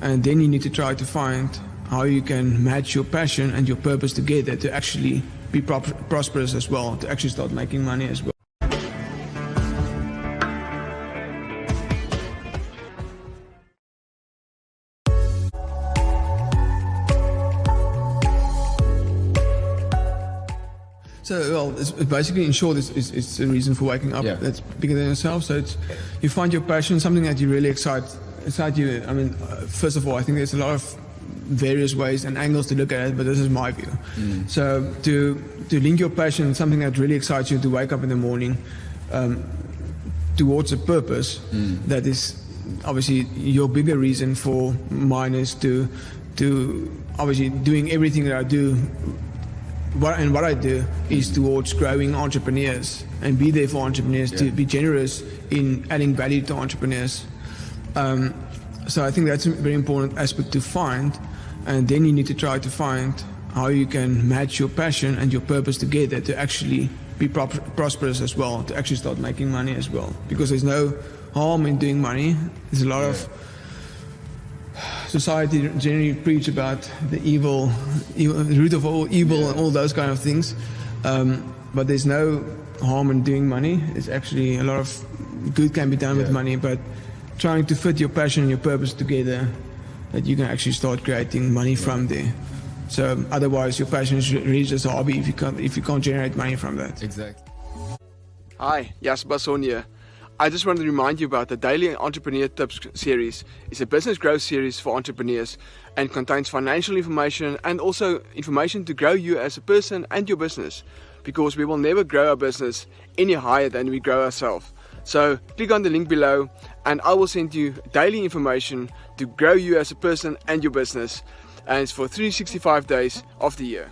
and then you need to try to find how you can match your passion and your purpose together to actually be prosperous as well, to actually start making money as well. So, well, it's basically, in short, it's the reason for waking up that's bigger than yourself. So you find your passion, something that you really excite you. I mean, first of all, I think there's a lot of various ways and angles to look at it, but this is my view. So to link your passion, something that really excites you, to wake up in the morning towards a purpose that is obviously your bigger reason. For mine is to obviously doing everything that I do. What I do is towards growing entrepreneurs and be there for entrepreneurs, to be generous in adding value to entrepreneurs. So I think that's a very important aspect to find, and then you need to try to find how you can match your passion and your purpose together to actually be prosperous as well, to actually start making money as well. Because there's no harm in doing money. There's a lot of society generally preach about the root of all evil and all those kind of things, but there's no harm in doing money. It's actually a lot of good can be done with money, but trying to fit your passion and your purpose together, that you can actually start creating money from there. So otherwise your passion is really just a hobby if you can't generate money from that. Exactly. Hi, Jasper Basson here. I just wanted to remind you about the Daily Entrepreneur Tips series. It's a business growth series for entrepreneurs and contains financial information and also information to grow you as a person and your business, because we will never grow our business any higher than we grow ourselves. So click on the link below and I will send you daily information to grow you as a person and your business, and it's for 365 days of the year.